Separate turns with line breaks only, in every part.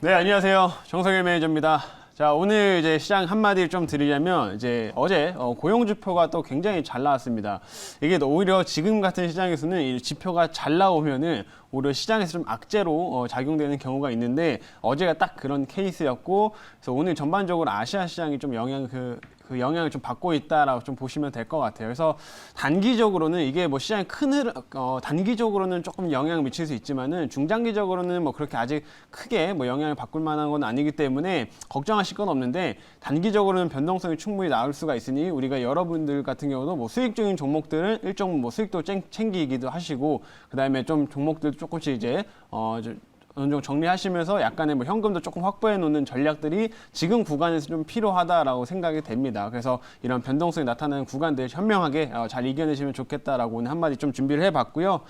네, 안녕하세요. 정성일 매니저입니다. 자, 오늘 이제 시장 한마디를 좀 드리자면, 이제 어제 고용지표가 또 굉장히 잘 나왔습니다. 이게 오히려 지금 같은 시장에서는 이 지표가 잘 나오면은 오히려 시장에서 좀 악재로 작용되는 경우가 있는데, 어제가 딱 그런 케이스였고, 그래서 오늘 전반적으로 아시아 시장이 좀 그 영향을 좀 받고 있다라고 좀 보시면 될 것 같아요. 그래서 단기적으로는 이게 뭐 시장의 큰 흐름, 단기적으로는 조금 영향을 미칠 수 있지만은 중장기적으로는 뭐 그렇게 아직 크게 뭐 영향을 바꿀 만한 건 아니기 때문에 걱정하실 건 없는데, 단기적으로는 변동성이 충분히 나올 수가 있으니 우리가 여러분들 같은 경우도 뭐 수익적인 종목들은 일정 뭐 수익도 챙기기도 하시고, 그다음에 좀 종목들 조금씩 이제 어느 정도 정리하시면서 약간의 뭐 현금도 조금 확보해 놓는 전략들이 지금 구간에서 좀 필요하다라고 생각이 됩니다. 그래서 이런 변동성이 나타나는 구간들 현명하게 잘 이겨내시면 좋겠다라고 오늘 한마디 좀 준비를 해봤고요.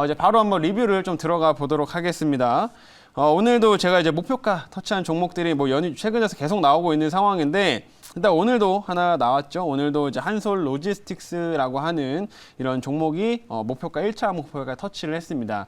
이제 바로 한번 리뷰를 좀 들어가 보도록 하겠습니다. 오늘도 제가 이제 목표가 터치한 종목들이 뭐 최근에서 계속 나오고 있는 상황인데, 일단 오늘도 하나 나왔죠. 오늘도 이제 한솔 로지스틱스라고 하는 이런 종목이 목표가 1차 목표가 터치를 했습니다.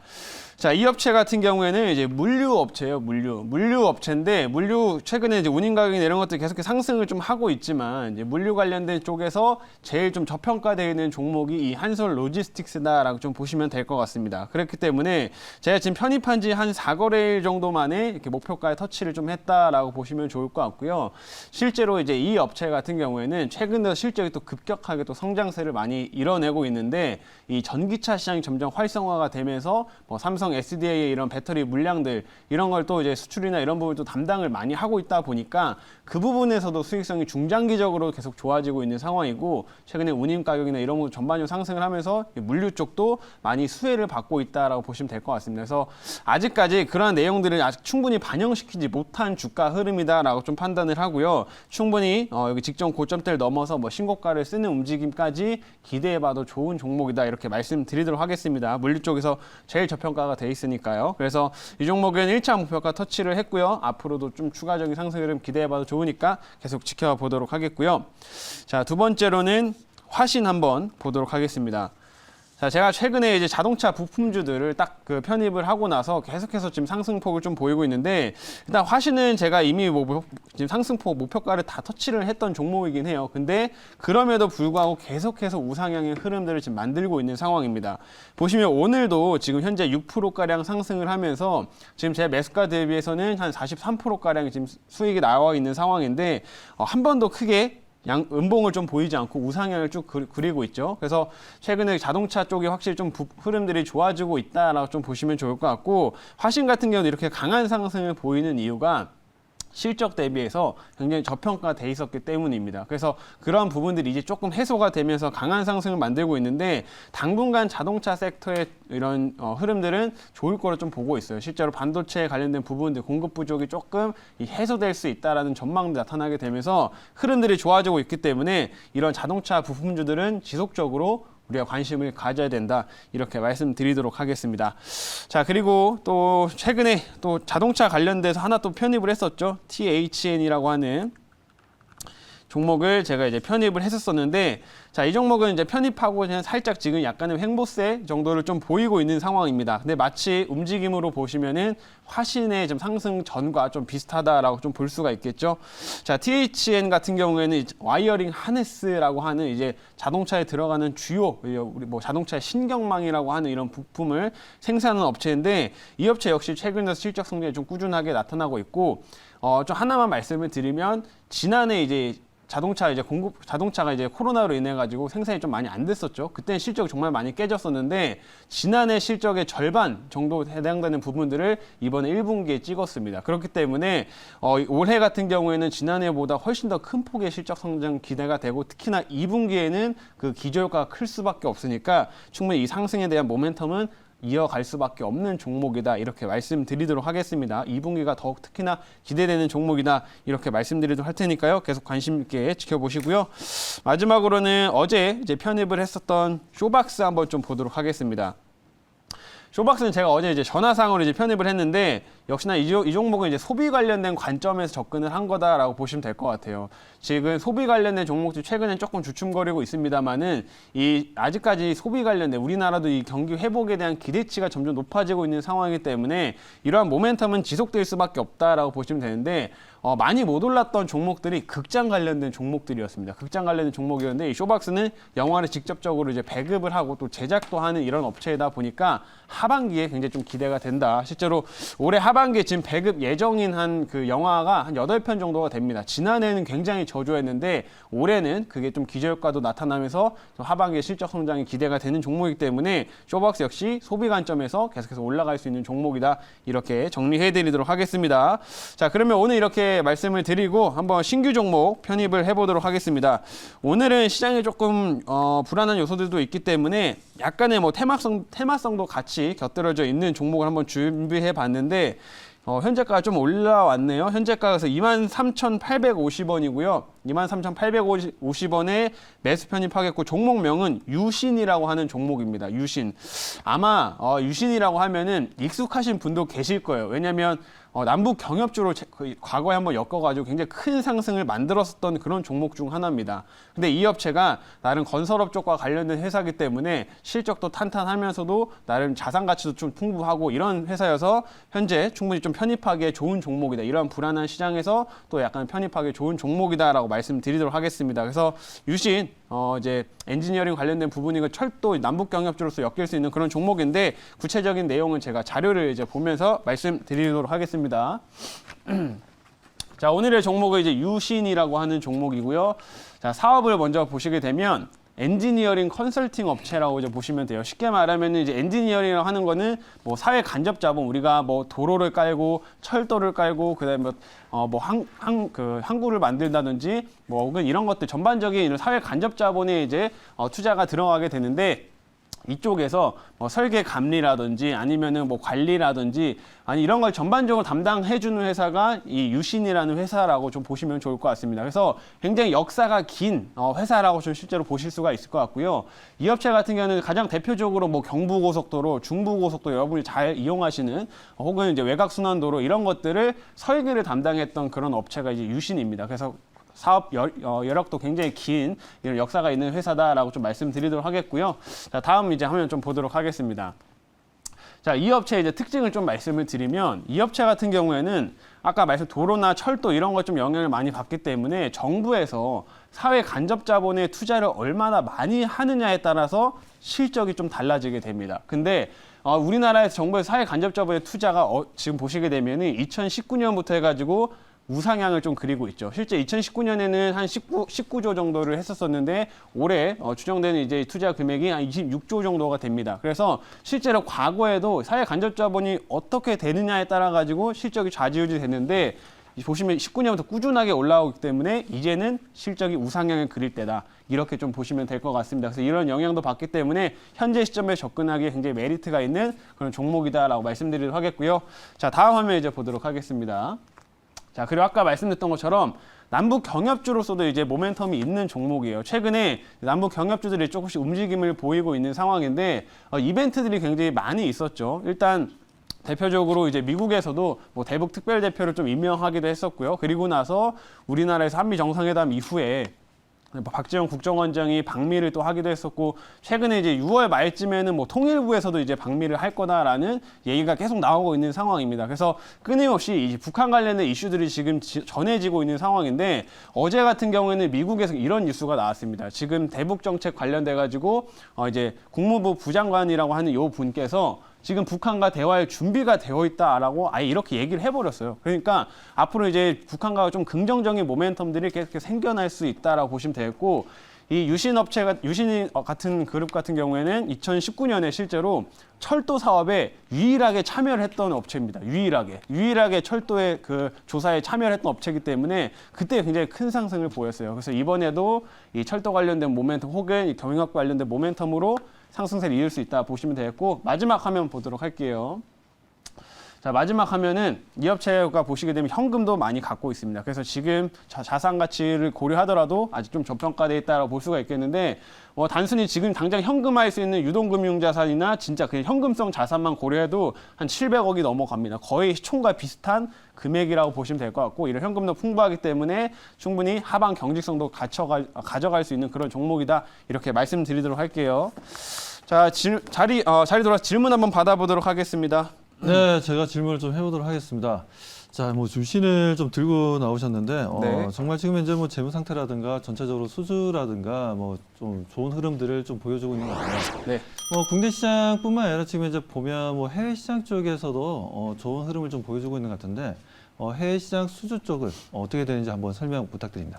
자, 이 업체 같은 경우에는 이제 물류 업체예요. 물류 업체인데, 물류 최근에 이제 운임 가격이나 이런 것들 계속 상승을 좀 하고 있지만, 이제 물류 관련된 쪽에서 제일 좀 저평가되어 있는 종목이 이 한솔 로지스틱스다라고 좀 보시면 될 것 같습니다. 그렇기 때문에 제가 지금 편입한 지 한 4거래일 정도 만에 이렇게 목표가에 터치를 좀 했다라고 보시면 좋을 것 같고요. 실제로 이제 이 업체 같은 경우에는 최근 들어 실적이 또 급격하게 또 성장세를 많이 이뤄내고 있는데, 이 전기차 시장이 점점 활성화가 되면서 뭐 삼성 SDA의 이런 배터리 물량들 이런 걸 또 이제 수출이나 이런 부분을 또 담당을 많이 하고 있다 보니까 그 부분에서도 수익성이 중장기적으로 계속 좋아지고 있는 상황이고, 최근에 운임 가격이나 이런 부분 전반적으로 상승을 하면서 물류 쪽도 많이 수혜를 받고 있다라고 보시면 될 것 같습니다. 그래서 아직까지 그러한 내용들을 아직 충분히 반영시키지 못한 주가 흐름이다라고 좀 판단을 하고요. 충분히 여기 직전 고점대를 넘어서 뭐 신고가를 쓰는 움직임까지 기대해봐도 좋은 종목이다 이렇게 말씀드리도록 하겠습니다. 물류 쪽에서 제일 저평가가 돼 있으니까요. 그래서 이 종목은 1차 목표가 터치를 했고요. 앞으로도 좀 추가적인 상승 흐름 기대해봐도 좋으니까 계속 지켜보도록 하겠고요. 자, 두 번째로는 화신 한번 보도록 하겠습니다. 자, 제가 최근에 이제 자동차 부품주들을 딱 그 편입을 하고 나서 계속해서 지금 상승폭을 좀 보이고 있는데, 일단 화신은 제가 이미 지금 상승폭 목표가를 다 터치를 했던 종목이긴 해요. 근데 그럼에도 불구하고 계속해서 우상향의 흐름들을 지금 만들고 있는 상황입니다. 보시면 오늘도 지금 현재 6%가량 상승을 하면서 지금 제 매수가 대비해서는 한 43%가량 지금 수익이 나와 있는 상황인데, 한 번도 크게 음봉을 좀 보이지 않고 우상향을 쭉 그리고 있죠. 그래서 최근에 자동차 쪽이 확실히 좀 흐름들이 좋아지고 있다라고 좀 보시면 좋을 것 같고, 화신 같은 경우는 이렇게 강한 상승을 보이는 이유가 실적 대비해서 굉장히 저평가돼 있었기 때문입니다. 그래서 그런 부분들이 이제 조금 해소가 되면서 강한 상승을 만들고 있는데, 당분간 자동차 섹터의 이런 흐름들은 좋을 거로 좀 보고 있어요. 실제로 반도체에 관련된 부분들 공급 부족이 조금 해소될 수 있다라는 전망도 나타나게 되면서 흐름들이 좋아지고 있기 때문에 이런 자동차 부품주들은 지속적으로 우리가 관심을 가져야 된다 이렇게 말씀드리도록 하겠습니다. 자, 그리고 또 최근에 또 자동차 관련돼서 하나 또 편입을 했었죠. THN이라고 하는 종목을 제가 이제 편입을 했었는데, 자, 이 종목은 이제 편입하고 그냥 살짝 지금 약간의 횡보세 정도를 좀 보이고 있는 상황입니다. 근데 마치 움직임으로 보시면은 화신의 좀 상승 전과 좀 비슷하다라고 좀 볼 수가 있겠죠. 자, THN 같은 경우에는 와이어링 하네스라고 하는 이제 자동차에 들어가는 주요 우리 뭐 자동차의 신경망이라고 하는 이런 부품을 생산하는 업체인데, 이 업체 역시 최근 들어 실적 성장이 좀 꾸준하게 나타나고 있고, 좀 하나만 말씀을 드리면, 지난해 이제 자동차가 이제 코로나로 인해 가지고 생산이 좀 많이 안 됐었죠. 그때는 실적이 정말 많이 깨졌었는데, 지난해 실적의 절반 정도 해당되는 부분들을 이번에 1분기에 찍었습니다. 그렇기 때문에 올해 같은 경우에는 지난해보다 훨씬 더 큰 폭의 실적 성장 기대가 되고, 특히나 2분기에는 그 기저효과가 클 수밖에 없으니까 충분히 이 상승에 대한 모멘텀은 이어갈 수밖에 없는 종목이다 이렇게 말씀드리도록 하겠습니다. 2분기가 더욱 특히나 기대되는 종목이다 이렇게 말씀드리도록 할 테니까요. 계속 관심 있게 지켜보시고요. 마지막으로는 어제 이제 편입을 했었던 쇼박스 한번 좀 보도록 하겠습니다. 쇼박스는 제가 어제 이제 전화상으로 이제 편입을 했는데 역시나 이 종목은 이제 소비 관련된 관점에서 접근을 한 거다라고 보시면 될 것 같아요. 지금 소비 관련된 종목들 최근엔 조금 주춤거리고 있습니다만은 이 아직까지 소비 관련된 우리나라도 이 경기 회복에 대한 기대치가 점점 높아지고 있는 상황이기 때문에 이러한 모멘텀은 지속될 수밖에 없다라고 보시면 되는데 많이 못 올랐던 종목들이 극장 관련된 종목들이었습니다. 극장 관련된 종목이었는데 이 쇼박스는 영화를 직접적으로 이제 배급을 하고 또 제작도 하는 이런 업체이다 보니까 하반기에 굉장히 좀 기대가 된다. 실제로 올해 하반기에 지금 배급 예정인 한 그 영화가 한 8편 정도가 됩니다. 지난해는 굉장히 저조했는데 올해는 그게 좀 기저효과도 나타나면서 좀 하반기에 실적 성장이 기대가 되는 종목이기 때문에 쇼박스 역시 소비 관점에서 계속해서 올라갈 수 있는 종목이다. 이렇게 정리해드리도록 하겠습니다. 자, 그러면 오늘 이렇게 말씀을 드리고 한번 신규 종목 편입을 해보도록 하겠습니다. 오늘은 시장에 조금 불안한 요소들도 있기 때문에 약간의 뭐 테마성도 같이 곁들여져 있는 종목을 한번 준비해 봤는데 현재가가 좀 올라왔네요. 현재가가 23,850원이고요. 23,850원에 매수 편입하겠고 종목명은 유신이라고 하는 종목입니다. 유신. 아마 유신이라고 하면은 익숙하신 분도 계실 거예요. 왜냐하면 남북 경협주로 과거에 한번 엮어가지고 굉장히 큰 상승을 만들었었던 그런 종목 중 하나입니다. 근데 이 업체가 나름 건설업 쪽과 관련된 회사이기 때문에 실적도 탄탄하면서도 나름 자산 가치도 좀 풍부하고 이런 회사여서 현재 충분히 좀 편입하기에 좋은 종목이다. 이런 불안한 시장에서 또 약간 편입하기 좋은 종목이다라고 말씀드리도록 하겠습니다. 그래서 유신 이제 엔지니어링 관련된 부분이고 철도 남북 경협주로서 엮일 수 있는 그런 종목인데 구체적인 내용은 제가 자료를 이제 보면서 말씀드리도록 하겠습니다. 자, 오늘의 종목은 이제 유신이라고 하는 종목이고요. 자, 사업을 먼저 보시게 되면 엔지니어링 컨설팅 업체라고 이제 보시면 돼요. 쉽게 말하면 이제 엔지니어링이라고 하는 거는 뭐 사회 간접 자본, 우리가 뭐 도로를 깔고 철도를 깔고 그다음에 항구를 만들다든지 뭐 혹은 이런 것들 전반적인 이런 사회 간접 자본에 이제 투자가 들어가게 되는데 이쪽에서 설계 감리라든지 아니면은 뭐 관리라든지 아니 이런 걸 전반적으로 담당해주는 회사가 이 유신이라는 회사라고 좀 보시면 좋을 것 같습니다. 그래서 굉장히 역사가 긴 회사라고 좀 실제로 보실 수가 있을 것 같고요. 이 업체 같은 경우는 가장 대표적으로 뭐 경부고속도로, 중부고속도로 여러분이 잘 이용하시는 혹은 이제 외곽순환도로 이런 것들을 설계를 담당했던 그런 업체가 이제 유신입니다. 그래서 사업 여력도 굉장히 긴 이런 역사가 있는 회사다라고 좀 말씀드리도록 하겠고요. 자, 다음 이제 화면 좀 보도록 하겠습니다. 자, 이 업체의 이제 특징을 좀 말씀을 드리면 이 업체 같은 경우에는 아까 말씀 도로나 철도 이런 것 좀 영향을 많이 받기 때문에 정부에서 사회 간접 자본의 투자를 얼마나 많이 하느냐에 따라서 실적이 좀 달라지게 됩니다. 근데 우리나라에서 정부의 사회 간접 자본의 투자가 지금 보시게 되면은 2019년부터 해가지고 우상향을 좀 그리고 있죠. 실제 2019년에는 한 19조 정도를 했었었는데 올해 추정되는 이제 투자 금액이 한 26조 정도가 됩니다. 그래서 실제로 과거에도 사회 간접 자본이 어떻게 되느냐에 따라 가지고 실적이 좌지우지 됐는데 보시면 19년부터 꾸준하게 올라오기 때문에 이제는 실적이 우상향을 그릴 때다. 이렇게 좀 보시면 될 것 같습니다. 그래서 이런 영향도 받기 때문에 현재 시점에 접근하기에 굉장히 메리트가 있는 그런 종목이다라고 말씀드리도록 하겠고요. 자, 다음 화면 이제 보도록 하겠습니다. 자, 그리고 아까 말씀드렸던 것처럼 남북 경협주로서도 이제 모멘텀이 있는 종목이에요. 최근에 남북 경협주들이 조금씩 움직임을 보이고 있는 상황인데 이벤트들이 굉장히 많이 있었죠. 일단 대표적으로 이제 미국에서도 뭐 대북 특별 대표를 좀 임명하기도 했었고요. 그리고 나서 우리나라에서 한미 정상회담 이후에 박지원 국정원장이 방미를 또 하기도 했었고 최근에 이제 6월 말쯤에는 뭐 통일부에서도 이제 방미를 할 거다라는 얘기가 계속 나오고 있는 상황입니다. 그래서 끊임없이 이 북한 관련된 이슈들이 지금 전해지고 있는 상황인데 어제 같은 경우에는 미국에서 이런 뉴스가 나왔습니다. 지금 대북 정책 관련돼 가지고 이제 국무부 부장관이라고 하는 요 분께서 지금 북한과 대화의 준비가 되어 있다라고 아예 이렇게 얘기를 해버렸어요. 그러니까 앞으로 이제 북한과 좀 긍정적인 모멘텀들이 계속 생겨날 수 있다라고 보시면 되겠고 이 유신 같은 그룹 같은 경우에는 2019년에 실제로 철도 사업에 유일하게 참여를 했던 업체입니다. 유일하게 철도의 그 조사에 참여를 했던 업체이기 때문에 그때 굉장히 큰 상승을 보였어요. 그래서 이번에도 이 철도 관련된 모멘텀 혹은 이 경영학 관련된 모멘텀으로 상승세를 이을 수 있다 보시면 되겠고 마지막 화면 보도록 할게요. 자, 마지막 화면은 이 업체가 보시게 되면 현금도 많이 갖고 있습니다. 그래서 지금 자산 가치를 고려하더라도 아직 좀 저평가되어 있다고 볼 수가 있겠는데 단순히 지금 당장 현금화할 수 있는 유동금융자산이나 진짜 그냥 현금성 자산만 고려해도 한 700억이 넘어갑니다. 거의 시총과 비슷한 금액이라고 보시면 될 것 같고 이런 현금도 풍부하기 때문에 충분히 하방 경직성도 가져갈 수 있는 그런 종목이다. 이렇게 말씀드리도록 할게요. 자, 자리 돌아서 질문 한번 받아보도록 하겠습니다.
네, 제가 질문을 좀 해보도록 하겠습니다. 자, 뭐 주신을 좀 들고 나오셨는데
네.
정말 지금 현재 뭐 재무 상태라든가 전체적으로 수주라든가 뭐 좀 좋은 흐름들을 좀 보여주고 있는 것 같아요.
네.
국내 시장뿐만 아니라 지금 이제 보면 뭐 해외 시장 쪽에서도 좋은 흐름을 좀 보여주고 있는 것 같은데 해외 시장 수주 쪽은 어떻게 되는지 한번 설명 부탁드립니다.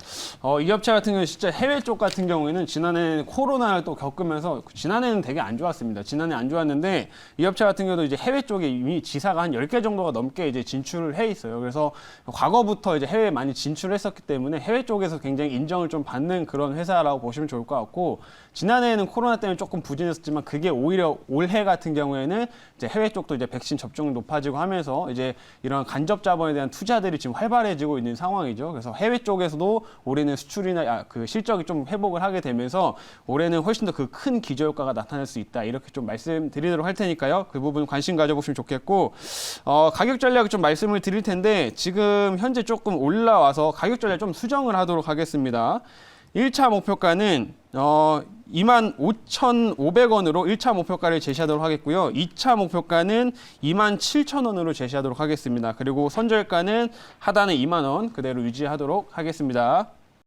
이 업체 같은 경우는 진짜 해외 쪽 같은 경우에는 지난해 코로나를 또 겪으면서 지난해는 되게 안 좋았습니다. 지난해 안 좋았는데 이 업체 같은 경우도 이제 해외 쪽에 이미 지사가 한 10개 정도가 넘게 이제 진출을 해 있어요. 그래서 과거부터 이제 해외에 많이 진출했었기 때문에 해외 쪽에서 굉장히 인정을 좀 받는 그런 회사라고 보시면 좋을 것 같고 지난해에는 코로나 때문에 조금 부진했었지만 그게 오히려 올해 같은 경우에는 이제 해외 쪽도 이제 백신 접종이 높아지고 하면서 이제 이런 간접 자본에 대한 투자들이 지금 활발해지고 있는 상황이죠. 그래서 해외 쪽에서도 올해는 수출이나 그 실적이 좀 회복을 하게 되면서 올해는 훨씬 더 그 큰 기저효과가 나타날 수 있다. 이렇게 좀 말씀드리도록 할 테니까요. 그 부분 관심 가져보시면 좋겠고 가격 전략 좀 말씀을 드릴 텐데 지금 현재 조금 올라와서 가격 전략 좀 수정을 하도록 하겠습니다. 1차 목표가는 25,500원으로 1차 목표가를 제시하도록 하겠고요. 2차 목표가는 27,000원으로 제시하도록 하겠습니다. 그리고 선절가는 하단은 2만 원 그대로 유지하도록 하겠습니다.